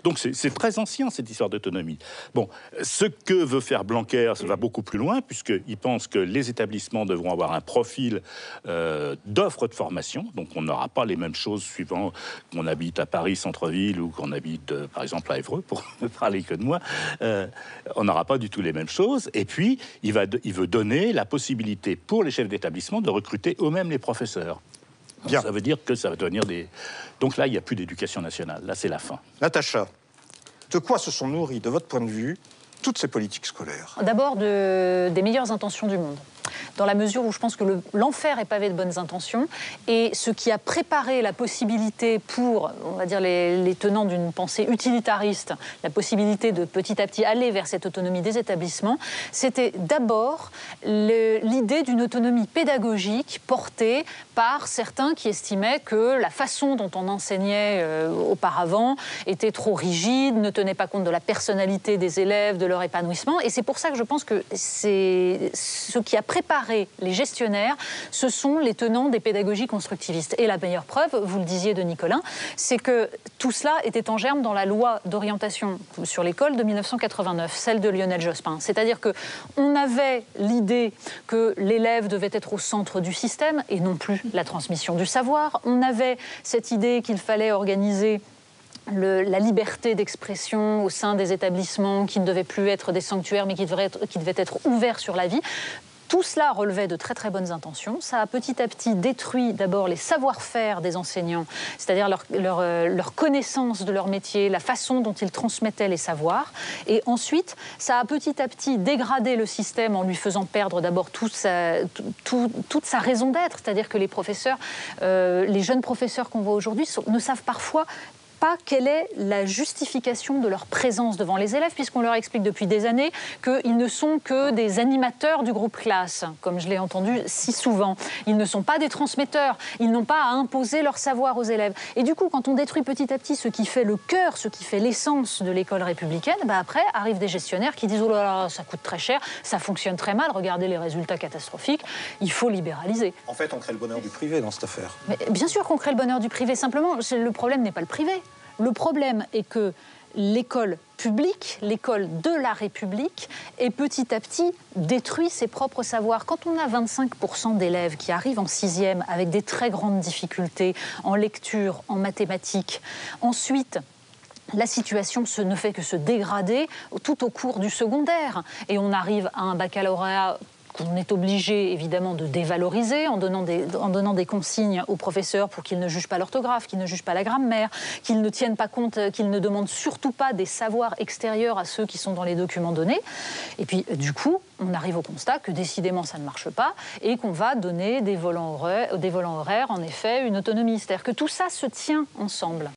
Donc c'est très ancien, cette histoire d'autonomie. Bon, ce que veut faire Blanquer, ça va beaucoup plus loin, puisqu'il pense que les établissements devront avoir un profil d'offre de formation. Donc on n'aura pas les mêmes choses suivant qu'on habite à Paris, centre-ville, ou qu'on habite, par exemple, à Évreux, pour ne parler que de moi. On n'aura pas du tout les mêmes choses. Et puis, il veut donner la possibilité pour les chefs d'établissement de recruter eux-mêmes les professeurs. Bien. Ça veut dire que ça va devenir des... Donc là, il n'y a plus d'éducation nationale. Là, c'est la fin. Natacha, de quoi se sont nourries, de votre point de vue, toutes ces politiques scolaires? D'abord, des meilleures intentions du monde. Dans la mesure où je pense que l'enfer est pavé de bonnes intentions, et ce qui a préparé la possibilité pour, on va dire, les tenants d'une pensée utilitariste, la possibilité de petit à petit aller vers cette autonomie des établissements, c'était d'abord l'idée d'une autonomie pédagogique portée par certains qui estimaient que la façon dont on enseignait auparavant était trop rigide, ne tenait pas compte de la personnalité des élèves, de leur épanouissement, et c'est pour ça que je pense que c'est ce qui a préparer les gestionnaires, ce sont les tenants des pédagogies constructivistes. Et la meilleure preuve, vous le disiez de Nicolin, c'est que tout cela était en germe dans la loi d'orientation sur l'école de 1989, celle de Lionel Jospin. C'est-à-dire qu'on avait l'idée que l'élève devait être au centre du système et non plus la transmission du savoir. On avait cette idée qu'il fallait organiser la liberté d'expression au sein des établissements, qui ne devaient plus être des sanctuaires, mais qui devaient être ouverts sur la vie. Tout cela relevait de très très bonnes intentions. Ça a petit à petit détruit d'abord les savoir-faire des enseignants, c'est-à-dire leur connaissance de leur métier, la façon dont ils transmettaient les savoirs. Et ensuite, ça a petit à petit dégradé le système en lui faisant perdre d'abord toute sa raison d'être. C'est-à-dire que les professeurs, les jeunes professeurs qu'on voit aujourd'hui ne savent parfois pas quelle est la justification de leur présence devant les élèves, puisqu'on leur explique depuis des années qu'ils ne sont que des animateurs du groupe classe, comme je l'ai entendu si souvent. Ils ne sont pas des transmetteurs, ils n'ont pas à imposer leur savoir aux élèves. Et du coup, quand on détruit petit à petit ce qui fait le cœur, ce qui fait l'essence de l'école républicaine, après arrivent des gestionnaires qui disent « Oh là là, ça coûte très cher, ça fonctionne très mal, regardez les résultats catastrophiques, il faut libéraliser ». En fait, on crée le bonheur du privé dans cette affaire. Mais bien sûr qu'on crée le bonheur du privé, simplement, le problème n'est pas le privé. Le problème est que l'école publique, l'école de la République, est petit à petit détruit ses propres savoirs. Quand on a 25% d'élèves qui arrivent en 6e avec des très grandes difficultés en lecture, en mathématiques, ensuite la situation ne fait que se dégrader tout au cours du secondaire. Et on arrive à un baccalauréat qu'on est obligé, évidemment, de dévaloriser en donnant des consignes aux professeurs pour qu'ils ne jugent pas l'orthographe, qu'ils ne jugent pas la grammaire, qu'ils ne tiennent pas compte, qu'ils ne demandent surtout pas des savoirs extérieurs à ceux qui sont dans les documents donnés. Et puis, du coup, on arrive au constat que, décidément, ça ne marche pas et qu'on va donner des volants horaires, en effet, une autonomie. C'est-à-dire que tout ça se tient ensemble.